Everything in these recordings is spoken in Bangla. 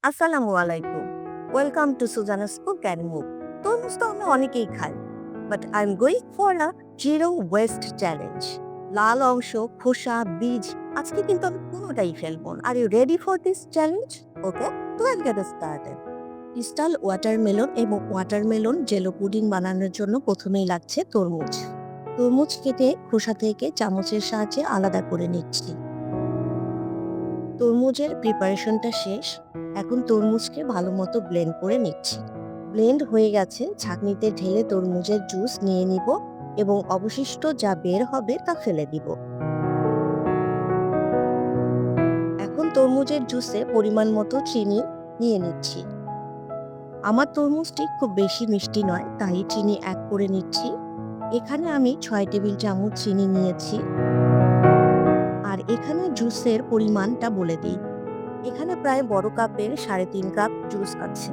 আসসালামু আলাইকুম। Welcome to Sujana's cook and move. তরমুজ তো আমরা অনেকেই খাই, but I am going for a zero waste challenge. লাল অংশ, খোসা, বীজ আজকে কিন্তু আমি কোনোটাই ফেলবো না। আর you ready for this challenge? Okay, তো let's get started. Crystal watermelon এবং ওয়াটারমেলন জেলো পুডিং বানানোর জন্য প্রথমেই লাগছে তরমুজ। তরমুজ কেটে খোসা থেকে চামচের সাহায্যে আলাদা করে নিচ্ছি। তরমুজের প্রিপারেশনটা শেষ। এখন তরমুজকে ভালো মতো ব্লেন্ড করে নিচ্ছি। ব্লেন্ড হয়ে গেছে, ছাঁকনিতে ঢেলে তরমুজের জুস নিয়ে নিব এবং অবশিষ্ট যা বের হবে তা ফেলে দিব। এখন তরমুজের জুসে পরিমাণ মতো চিনি নিয়ে নিচ্ছি। আমার তরমুজটি খুব বেশি মিষ্টি নয়, তাই চিনি অ্যাড করে নিচ্ছি। এখানে আমি 6 টেবিল চামচ চিনি নিয়েছি। আর এখানে জুসের পরিমাণটা বলে দিই। এখানে প্রায় বড় কাপের 3.5 কাপ জুস আছে।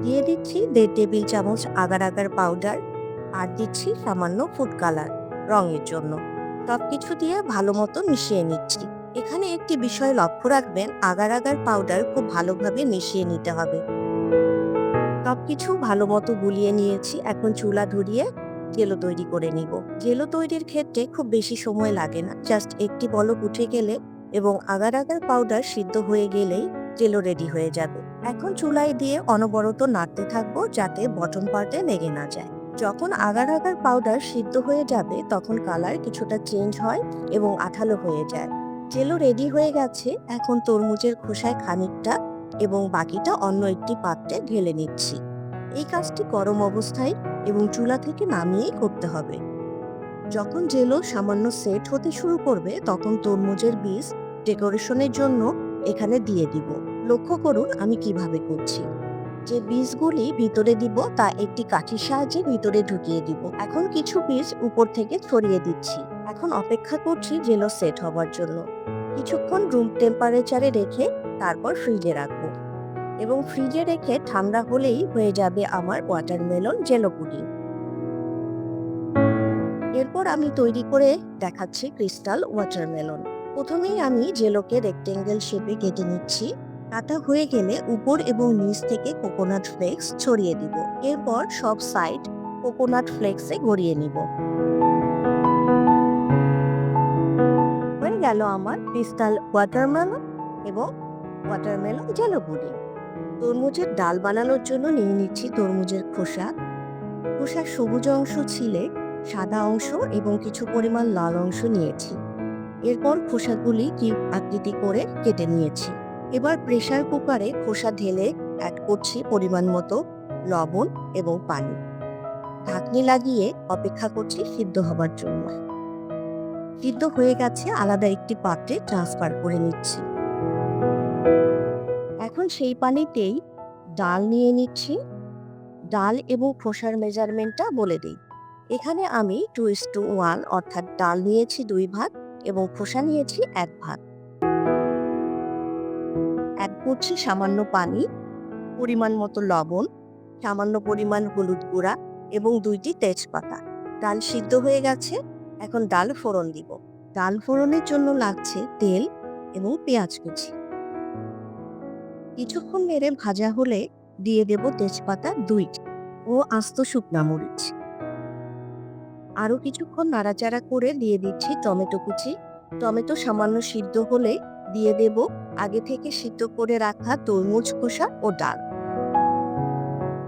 দিয়ে দিচ্ছি 1.5 টেবিল চামচ আগার আগার পাউডার, আর দিচ্ছি সামান্য ফুড কালার রঙের জন্য। সবকিছু দিয়ে ভালো মতো মিশিয়ে নিচ্ছি। এখানে একটি বিষয় লক্ষ্য রাখবেন, আগার আগার পাউডার খুব ভালোভাবে মিশিয়ে নিতে হবে। সবকিছু ভালো মতো গুলিয়ে নিয়েছি। এখন চুলা ধরিয়ে জেলো তৈরি করে নিব। জেলো তৈরির ক্ষেত্রে খুব বেশি সময় লাগে না, জাস্ট একটি বলক উঠে গেলে এবং আগার আগার পাউডার সিদ্ধ হয়ে গেলেই জেলো রেডি হয়ে যাবে। এখন চুলায় দিয়ে অনবরত নাড়তে থাকবো যাতে বটম পার্টে লেগে না যায়। যখন আগার আগার পাউডার সিদ্ধ হয়ে যাবে তখন কালার কিছুটা চেঞ্জ হয় এবং আঠালো হয়ে যায়। জেলো রেডি হয়ে গেছে। এখন তরমুজের খোসায় খানিকটা এবং বাকিটা অন্য একটি পাত্রে ঢেলে নিচ্ছি। এই কাজটি গরম অবস্থায় এবং চুলা থেকে নামিয়েই করতে হবে। যখন জেলো সামান্য সেট হতে শুরু করবে তখন তরমুজের বীজ ডেকোরেশনের জন্য এখানে দিয়ে দিব। লক্ষ্য করুন আমি কিভাবে করছি। যে বীজগুলি ভিতরে দিব তা একটি কাঠির সাহায্যে ভিতরে ঢুকিয়ে দিব। এখন কিছু বীজ উপর থেকে ছড়িয়ে দিচ্ছি। এখন অপেক্ষা করছি জেলো সেট হবার জন্য। কিছুক্ষণ রুম টেম্পারেচারে রেখে তারপর ফ্রিজে রাখবো এবং ফ্রিজে রেখে ঠান্ডা হলেই হয়ে যাবে আমার ওয়াটারমেলন জেলো পুডিং। এরপর আমি তৈরি করে দেখাচ্ছি ক্রিস্টাল ওয়াটারমেলন। প্রথমেই আমি জেলোকে রেক্টেঙ্গেল শেপে কেটে নিচ্ছি। কাটা হয়ে গেলে উপর এবং নিচ থেকে কোকোনাট ফ্লেক্স ছড়িয়ে দিব। এরপর সব সাইড কোকোনাট ফ্লেক্সে গড়িয়ে নিব। হয়ে গেল আমার ক্রিস্টাল ওয়াটারমেলন এবং ওয়াটারমেলন জেলো পুডিং। তরমুজের ডাল বানানোর জন্য নিয়ে নিচ্ছি তরমুজের খোসা। খোসার সবুজ অংশ ছিলে সাদা অংশ এবং কিছু পরিমাণ লাল অংশ নিয়েছি। এরপর খোসাগুলি কিউব আকৃতি করে কেটে নিয়েছি। এবার প্রেসার কুকারে খোসা ঢেলে অ্যাড করছি পরিমাণ মতো লবণ এবং পানি। ঢাকনি লাগিয়ে অপেক্ষা করছি সিদ্ধ হবার জন্য। সিদ্ধ হয়ে গেছে, আলাদা একটি পাত্রে ট্রান্সফার করে নিচ্ছি। এখন সেই পানিতেই ডাল নিয়ে নিচ্ছি। ডাল এবং খোসার মেজারমেন্টটা বলে দিই। এখানে আমি 2:1 অর্থাৎ ডাল নিয়েছি 2 ভাগ এবং খোসা নিয়েছি 1 ভাগ। অ্যাড করছি সামান্য পানি, পরিমাণ মতো লবণ, সামান্য পরিমাণ হলুদ গুঁড়া এবং 2টি তেজপাতা। ডাল সিদ্ধ হয়ে গেছে, এখন ডাল ফোড়ন দিব। ডাল ফোড়নের জন্য লাগছে তেল এবং পেঁয়াজ কুচি। কিছুক্ষণ নেড়ে ভাজা হলে দিয়ে দেব তেজপাতা 2টি ও আস্ত শুকনা মরিচ। আরও কিছুক্ষণ নাড়াচাড়া করে দিয়ে দিচ্ছি টমেটো কুচি। টমেটো সামান্য সিদ্ধ হলে দিয়ে দেব আগে থেকে সিদ্ধ করে রাখা তরমুজ খোসা ও ডাল।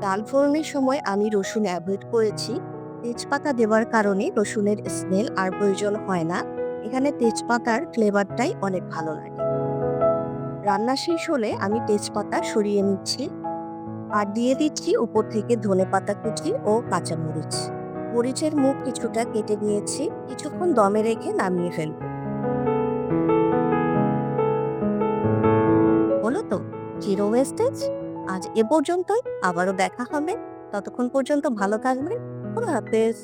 ডাল ফোড়নের সময় আমি রসুন অ্যাভয়েড করেছি। তেজপাতা দেওয়ার কারণে রসুনের স্মেল আর প্রয়োজন হয় না। এখানে তেজপাতার ফ্লেভারটাই অনেক ভালো লাগে। রান্না শেষ হলে আমি তেজপাতা সরিয়ে নিচ্ছি আর দিয়ে দিচ্ছি উপর থেকে ধনেপাতা কুচি ও কাঁচামরিচ। মরিচের মুখ কিছুটা কেটে নিয়েছি। কিছুক্ষণ দমে রেখে নামিয়ে ফেলব। হলো তো, জিরো ওয়েস্টেজ। আজ এ পর্যন্তই, আবারও দেখা হবে। ততক্ষণ পর্যন্ত ভালো থাকবেন। খোদা হাফেজ।